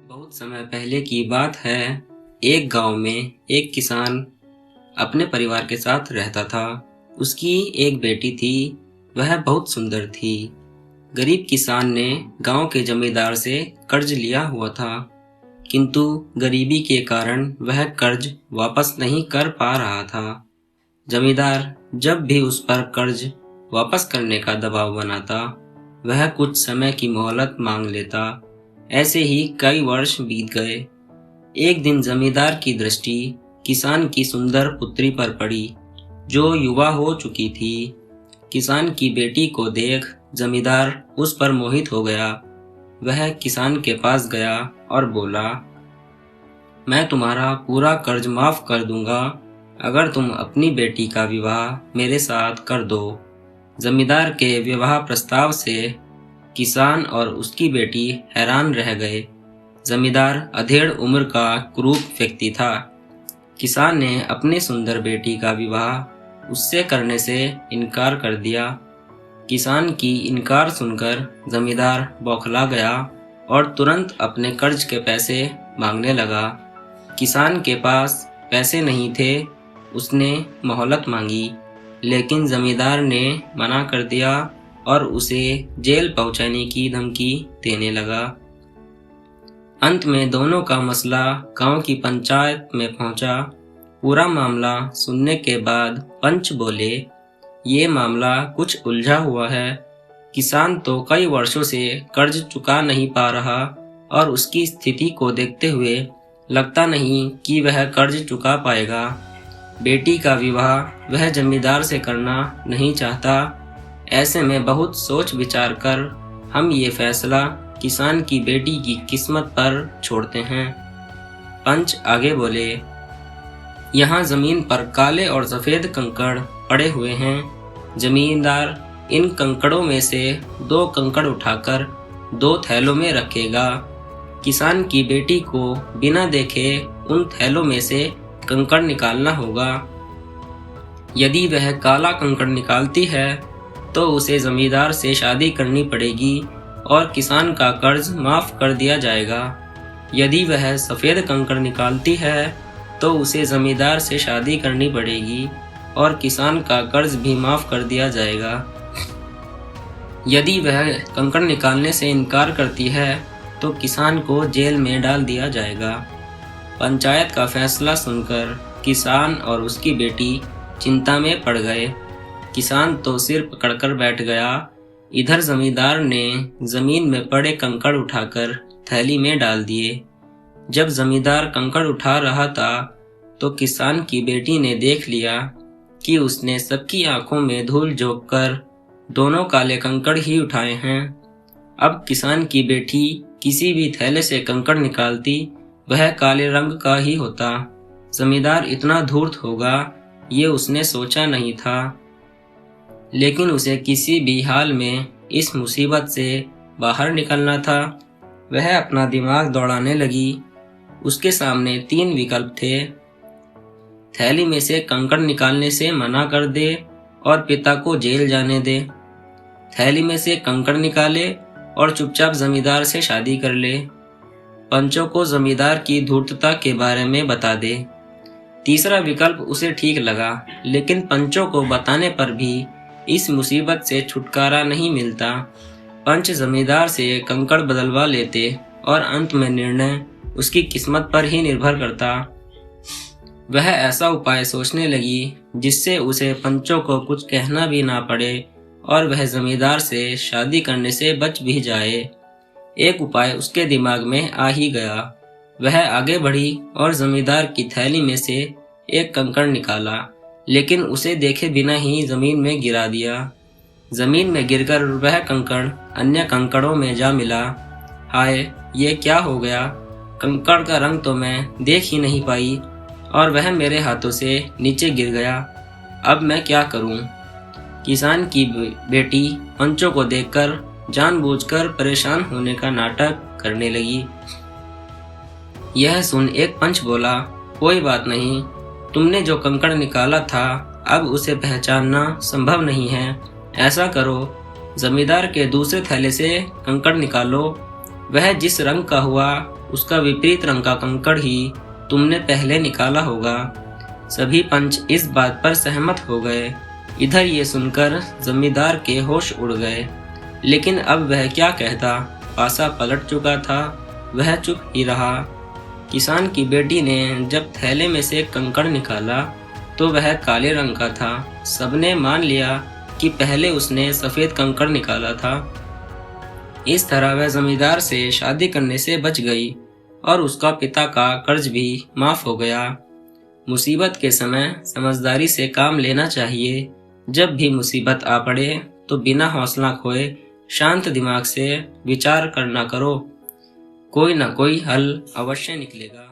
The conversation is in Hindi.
बहुत समय पहले की बात है। एक गांव में एक किसान अपने परिवार के साथ रहता था। उसकी एक बेटी थी, वह बहुत सुंदर थी। गरीब किसान ने गांव के जमींदार से कर्ज लिया हुआ था, किंतु गरीबी के कारण वह कर्ज वापस नहीं कर पा रहा था। जमींदार जब भी उस पर कर्ज वापस करने का दबाव बनाता, वह कुछ समय की मोहलत मांग लेता। ऐसे ही कई वर्ष बीत गए। एक दिन जमींदार की दृष्टि किसान की सुंदर पुत्री पर पड़ी, जो युवा हो चुकी थी। किसान की बेटी को देख जमींदार उस पर मोहित हो गया। वह किसान के पास गया और बोला, मैं तुम्हारा पूरा कर्ज माफ कर दूंगा अगर तुम अपनी बेटी का विवाह मेरे साथ कर दो। जमींदार के विवाह प्रस्ताव से किसान और उसकी बेटी हैरान रह गए। जमींदार अधेड़ उम्र का कुरूप व्यक्ति था। किसान ने अपनी सुंदर बेटी का विवाह उससे करने से इनकार कर दिया। किसान की इनकार सुनकर जमींदार बौखला गया और तुरंत अपने कर्ज के पैसे मांगने लगा। किसान के पास पैसे नहीं थे। उसने मोहलत मांगी, लेकिन जमींदार ने मना कर दिया और उसे जेल पहुंचाने की धमकी देने लगा। अंत में दोनों का मसला गांव की पंचायत में पहुंचा। पूरा मामला सुनने के बाद पंच बोले, ये मामला कुछ उलझा हुआ है। किसान तो कई वर्षों से कर्ज चुका नहीं पा रहा और उसकी स्थिति को देखते हुए लगता नहीं कि वह कर्ज चुका पाएगा। बेटी का विवाह वह जमींदार से करना नहीं चाहता। ऐसे में बहुत सोच विचार कर हम ये फैसला किसान की बेटी की किस्मत पर छोड़ते हैं। पंच आगे बोले, यहाँ जमीन पर काले और सफेद कंकड़ पड़े हुए हैं। जमींदार इन कंकड़ों में से 2 कंकड़ उठाकर 2 थैलों में रखेगा। किसान की बेटी को बिना देखे उन थैलों में से कंकड़ निकालना होगा। यदि वह काला कंकड़ निकालती है तो उसे जमींदार से शादी करनी पड़ेगी और किसान का कर्ज माफ कर दिया जाएगा। यदि वह सफेद कंकड़ निकालती है तो उसे जमींदार से शादी करनी पड़ेगी और किसान का कर्ज भी माफ कर दिया जाएगा। यदि वह कंकड़ निकालने से इनकार करती है तो किसान को जेल में डाल दिया जाएगा। पंचायत का फैसला सुनकर किसान और उसकी बेटी चिंता में पड़ गए। किसान तो सिर पकड़कर बैठ गया। इधर जमींदार ने जमीन में पड़े कंकड़ उठाकर थैली में डाल दिए। जब जमींदार कंकड़ उठा रहा था तो किसान की बेटी ने देख लिया कि उसने सबकी आंखों में धूल झोंककर दोनों काले कंकड़ ही उठाए हैं। अब किसान की बेटी किसी भी थैले से कंकड़ निकालती, वह काले रंग का ही होता। जमींदार इतना धूर्त होगा ये उसने सोचा नहीं था, लेकिन उसे किसी भी हाल में इस मुसीबत से बाहर निकलना था। वह अपना दिमाग दौड़ाने लगी। उसके सामने 3 विकल्प थे। थैली में से कंकड़ निकालने से मना कर दे और पिता को जेल जाने दे। थैली में से कंकड़ निकाले और चुपचाप जमींदार से शादी कर ले। पंचों को जमींदार की धूर्तता के बारे में बता दे। तीसरा विकल्प उसे ठीक लगा, लेकिन पंचों को बताने पर भी इस मुसीबत से छुटकारा नहीं मिलता। पंच जमींदार से कंकड़ बदलवा लेते और अंत में निर्णय उसकी किस्मत पर ही निर्भर करता। वह ऐसा उपाय सोचने लगी जिससे उसे पंचों को कुछ कहना भी ना पड़े और वह जमींदार से शादी करने से बच भी जाए। एक उपाय उसके दिमाग में आ ही गया। वह आगे बढ़ी और जमींदार की थैली में से एक कंकड़ निकाला, लेकिन उसे देखे बिना ही जमीन में गिरा दिया। जमीन में गिरकर वह कंकड़ अन्य कंकड़ों में जा मिला। हाय, ये क्या हो गया? कंकड़ का रंग तो मैं देख ही नहीं पाई और वह मेरे हाथों से नीचे गिर गया। अब मैं क्या करूं? किसान की बेटी पंचों को देखकर जानबूझकर परेशान होने का नाटक करने लगी। यह सुन एक पंच बोला, कोई बात नहीं, तुमने जो कंकड़ निकाला था अब उसे पहचानना संभव नहीं है। ऐसा करो, जमींदार के दूसरे थैले से कंकड़ निकालो। वह जिस रंग का हुआ उसका विपरीत रंग का कंकड़ ही तुमने पहले निकाला होगा। सभी पंच इस बात पर सहमत हो गए। इधर ये सुनकर जमींदार के होश उड़ गए, लेकिन अब वह क्या कहता। पासा पलट चुका था, वह चुप ही रहा। किसान की बेटी ने जब थैले में से कंकड़ निकाला तो वह काले रंग का था। सबने मान लिया कि पहले उसने सफेद कंकड़ निकाला था। इस तरह वह जमींदार से शादी करने से बच गई और उसका पिता का कर्ज भी माफ हो गया। मुसीबत के समय समझदारी से काम लेना चाहिए। जब भी मुसीबत आ पड़े तो बिना हौसला खोए शांत दिमाग से विचार करना करो। कोई ना कोई हल अवश्य निकलेगा।